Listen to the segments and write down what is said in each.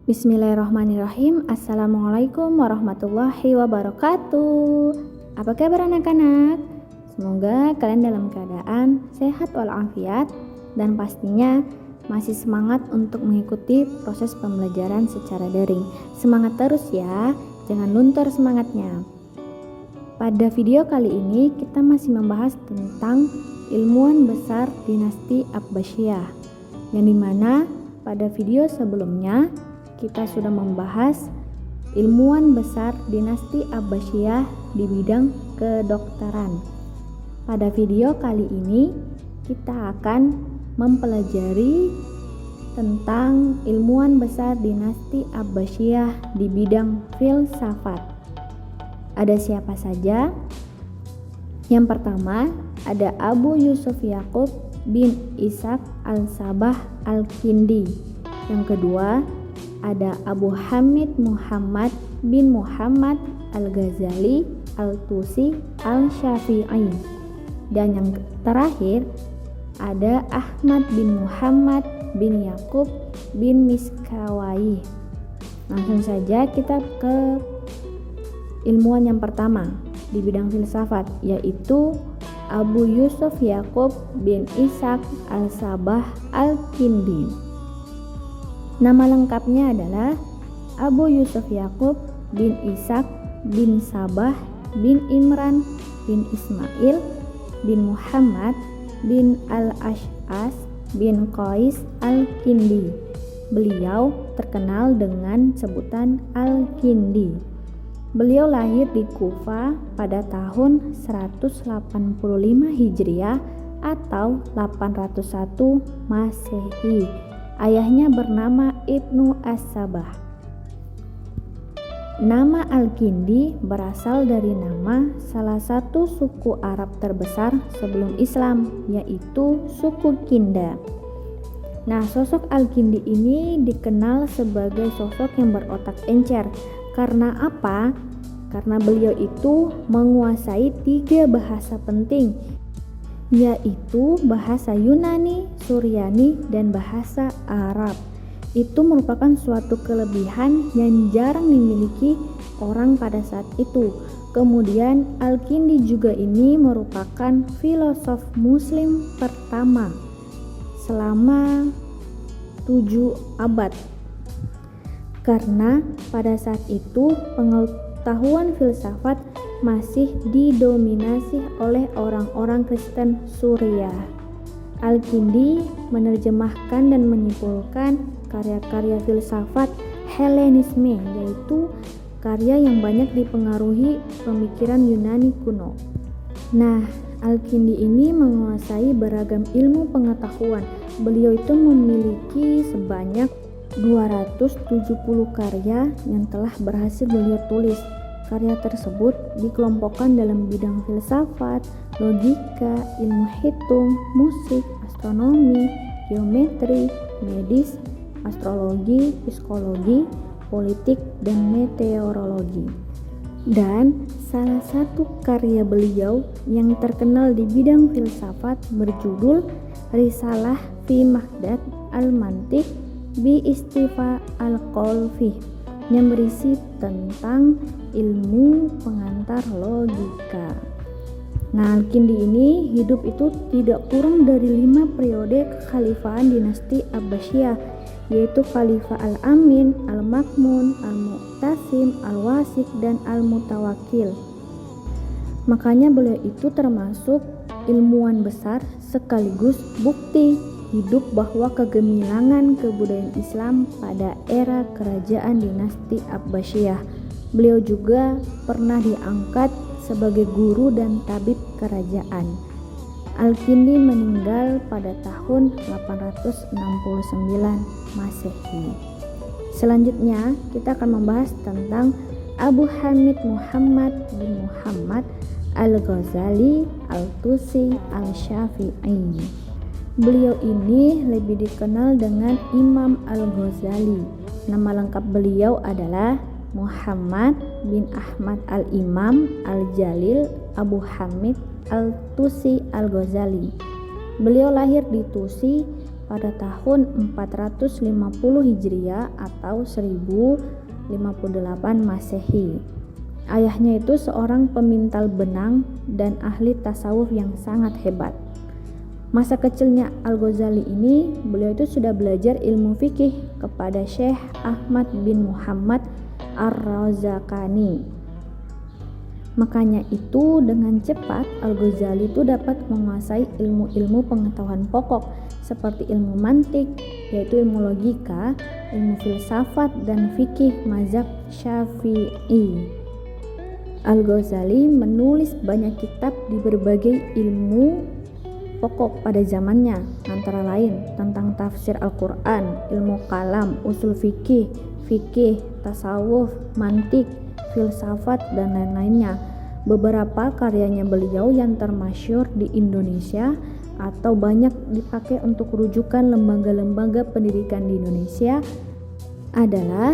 Bismillahirrahmanirrahim. Assalamualaikum warahmatullahi wabarakatuh. Apa kabar anak-anak? Semoga kalian dalam keadaan sehat walafiat dan pastinya masih semangat untuk mengikuti proses pembelajaran secara daring. Semangat terus ya, jangan luntur semangatnya. Pada video kali ini kita masih membahas tentang ilmuwan besar dinasti Abbasiyah, yang dimana pada video sebelumnya kita sudah membahas ilmuwan besar dinasti Abbasiyah di bidang kedokteran. Pada video kali ini kita akan mempelajari tentang ilmuwan besar dinasti Abbasiyah di bidang filsafat. Ada siapa saja? Yang pertama ada Abu Yusuf Yaqub bin Ishaq al-Sabah al-Kindi. Yang kedua ada Abu Hamid Muhammad bin Muhammad al-Ghazali al-Tusi al-Syafi'i. Dan yang terakhir ada Ahmad bin Muhammad bin Yaqub bin Miskawai. Langsung saja kita ke ilmuwan yang pertama di bidang filsafat, yaitu Abu Yusuf Yaqub bin Ishaq al-Sabah al-Kindi. Nama lengkapnya adalah Abu Yusuf Yaqub bin Ishaq bin Sabah bin Imran bin Ismail bin Muhammad bin al-Ash'as bin Qais al-Kindi. Beliau terkenal dengan sebutan al-Kindi. Beliau lahir di Kufa pada tahun 185 Hijriah atau 801 Masehi. Ayahnya bernama Ibnu As-Sabah. Nama Al-Kindi berasal dari nama salah satu suku Arab terbesar sebelum Islam, yaitu suku Kinda. Nah, sosok Al-Kindi ini dikenal sebagai sosok yang berotak encer. Karena apa? Karena beliau itu menguasai 3 bahasa penting, yaitu bahasa Yunani, Suryani, dan bahasa Arab. Itu merupakan suatu kelebihan yang jarang dimiliki orang pada saat itu. Kemudian Al-Kindi juga ini merupakan filosof muslim pertama selama 7 abad. Karena pada saat itu pengetahuan filsafat masih didominasi oleh orang-orang Kristen Suriah. Al-Kindi menerjemahkan dan menyimpulkan karya-karya filsafat Helenisme, yaitu karya yang banyak dipengaruhi pemikiran Yunani kuno. Nah, Al-Kindi ini menguasai beragam ilmu pengetahuan. Beliau itu memiliki sebanyak 270 karya yang telah berhasil beliau tulis. Karya tersebut dikelompokkan dalam bidang filsafat, logika, ilmu hitung, musik, astronomi, geometri, medis, astrologi, psikologi, politik, dan meteorologi. Dan salah satu karya beliau yang terkenal di bidang filsafat berjudul Risalah fi Mahdath al-Mantiq bi Istifa al-Qawl yang berisi tentang ilmu pengantar logika. Nah, Al-Kindi ini hidup itu tidak kurang dari 5 periode kekhalifahan dinasti Abbasiyah, yaitu Khalifah Al-Amin, Al-Makmun, Al-Mu'tasim, Al-Wasik, dan Al-Mutawakkil. Makanya beliau itu termasuk ilmuwan besar sekaligus bukti hidup bahwa kegemilangan kebudayaan Islam pada era kerajaan dinasti Abbasiyah. Beliau juga pernah diangkat sebagai guru dan tabib kerajaan. Al-Kindi meninggal pada tahun 869 Masehi. Selanjutnya kita akan membahas tentang Abu Hamid Muhammad bin Muhammad al-Ghazali al-Tusi al-Syafi'i. Beliau ini lebih dikenal dengan Imam Al-Ghazali. Nama lengkap beliau adalah Muhammad bin Ahmad al-Imam al-Jalil Abu Hamid al-Tusi al-Ghazali. Beliau lahir di Tusi pada tahun 450 Hijriah atau 1058 Masehi. Ayahnya itu seorang pemintal benang dan ahli tasawuf yang sangat hebat. Masa kecilnya Al-Ghazali ini, beliau itu sudah belajar ilmu fikih kepada Syekh Ahmad bin Muhammad Ar-Razakani. Makanya itu dengan cepat Al-Ghazali itu dapat menguasai ilmu-ilmu pengetahuan pokok seperti ilmu mantik, yaitu ilmu logika, ilmu filsafat dan fikih mazhab Syafi'i. Al-Ghazali menulis banyak kitab di berbagai ilmu pokok pada zamannya, antara lain tentang tafsir Al-Quran, ilmu kalam, usul fikih, tasawuf, mantik, filsafat, dan lain-lainnya. Beberapa karyanya beliau yang termasyhur di Indonesia atau banyak dipakai untuk rujukan lembaga-lembaga pendidikan di Indonesia adalah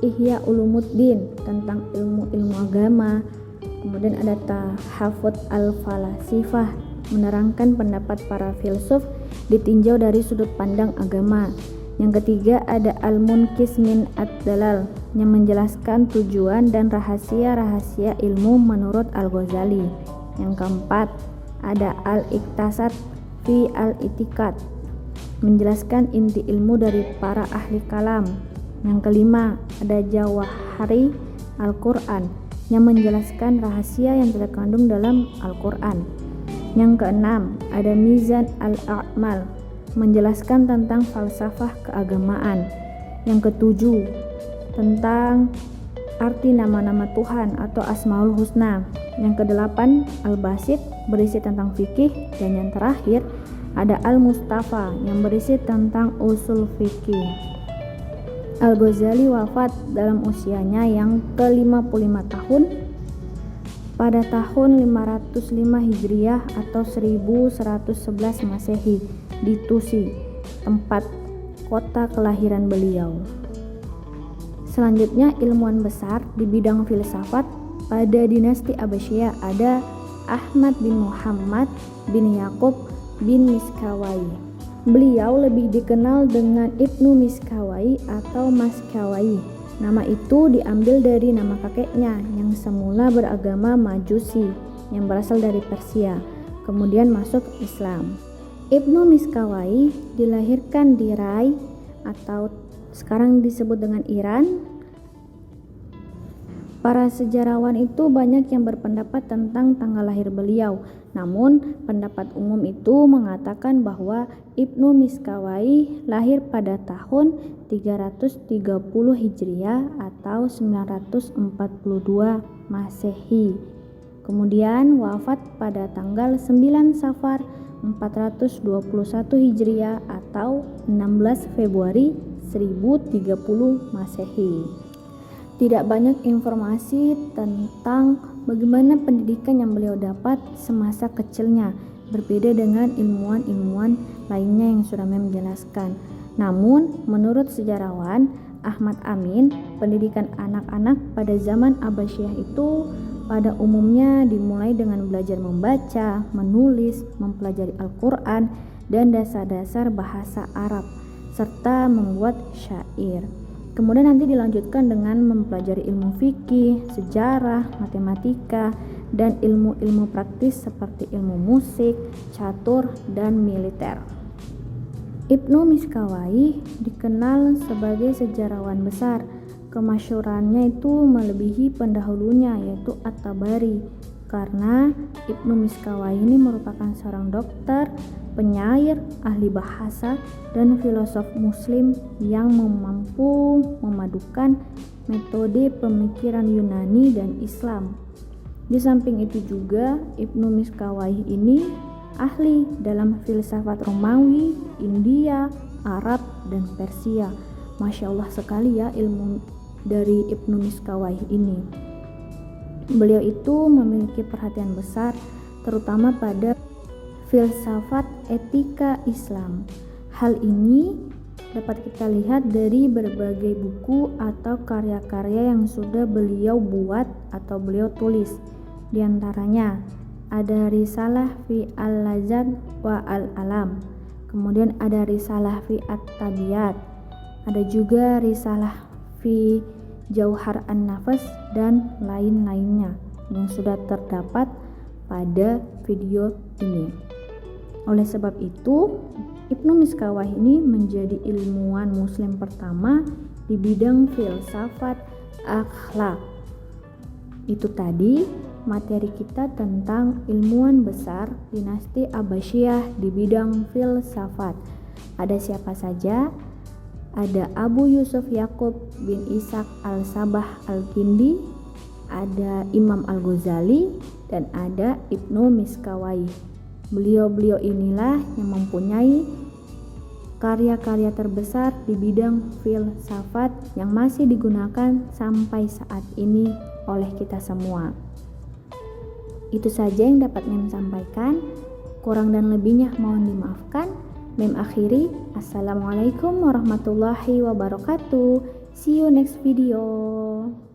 Ihya Ulumuddin tentang ilmu-ilmu agama, kemudian ada Tahafut al-Falasifah menerangkan pendapat para filsuf ditinjau dari sudut pandang agama. Yang ketiga ada Al-Munqidh min ad-Dalal yang menjelaskan tujuan dan rahasia-rahasia ilmu menurut Al-Ghazali. Yang keempat ada Al-Iqtisad fi al-I'tiqad menjelaskan inti ilmu dari para ahli kalam. Yang kelima ada Jawahari Al-Quran yang menjelaskan rahasia yang terkandung dalam Al-Quran. Yang keenam ada Mizan al-A'mal menjelaskan tentang falsafah keagamaan. Yang ketujuh tentang arti nama-nama Tuhan atau Asmaul Husna. Yang kedelapan Al-Basit berisi tentang fikih, dan yang terakhir ada Al-Mustafa yang berisi tentang usul fikih. Al-Ghazali wafat dalam usianya yang ke-55 tahun pada tahun 505 Hijriah atau 1111 Masehi di Tusi, tempat kota kelahiran beliau. Selanjutnya ilmuwan besar di bidang filsafat pada dinasti Abbasiyah ada Ahmad bin Muhammad bin Yaqub bin Miskawai. Beliau lebih dikenal dengan Ibnu Miskawai atau Maskawai. Nama itu diambil dari nama kakeknya yang semula beragama Majusi yang berasal dari Persia, kemudian masuk Islam. Ibnu Miskawai dilahirkan di Rai atau sekarang disebut dengan Iran. Para sejarawan itu banyak yang berpendapat tentang tanggal lahir beliau. Namun pendapat umum itu mengatakan bahwa Ibnu Miskawai lahir pada tahun 330 Hijriah atau 942 Masehi. Kemudian wafat pada tanggal 9 Safar 421 Hijriah atau 16 Februari 1030 Masehi. Tidak banyak informasi tentang bagaimana pendidikan yang beliau dapat semasa kecilnya, berbeda dengan ilmuwan-ilmuwan lainnya yang sudah menjelaskan. Namun, menurut sejarawan Ahmad Amin, pendidikan anak-anak pada zaman Abbasiyah itu pada umumnya dimulai dengan belajar membaca, menulis, mempelajari Al-Quran, dan dasar-dasar bahasa Arab, serta membuat syair. Kemudian nanti dilanjutkan dengan mempelajari ilmu fikih, sejarah, matematika, dan ilmu-ilmu praktis seperti ilmu musik, catur, dan militer. Ibnu Miskawai dikenal sebagai sejarawan besar. Kemasyhurannya itu melebihi pendahulunya yaitu At-Tabari, karena Ibnu Miskawai ini merupakan seorang dokter, penyair, ahli bahasa, dan filosof muslim yang mampu memadukan metode pemikiran Yunani dan Islam. Di samping itu juga Ibnu Miskawai ini ahli dalam filsafat Romawi, India, Arab, dan Persia. Masya Allah sekali ya ilmu dari Ibnu Miskawai ini. Beliau itu memiliki perhatian besar terutama pada filsafat etika Islam. Hal ini dapat kita lihat dari berbagai buku atau karya-karya yang sudah beliau buat atau beliau tulis. Di antaranya ada Risalah fi al-Lazat wa al-Alam, kemudian ada risalah fi at-tabiyat, ada juga risalah fi jauhar an-nafas, dan lain-lainnya yang sudah terdapat pada video ini. Oleh sebab itu, Ibnu Miskawayh ini menjadi ilmuwan muslim pertama di bidang filsafat akhlak. Itu tadi materi kita tentang ilmuwan besar dinasti Abbasiyah di bidang filsafat. Ada siapa saja? Ada Abu Yusuf Yakub bin Ishaq al-Sabah al-Kindi, ada Imam al-Ghazali, dan ada Ibnu Miskawayh. Beliau-beliau inilah yang mempunyai karya-karya terbesar di bidang filsafat yang masih digunakan sampai saat ini oleh kita semua. Itu saja yang dapat Mem sampaikan. Kurang dan lebihnya mohon dimaafkan. Mem akhiri. Assalamualaikum warahmatullahi wabarakatuh. See you next video.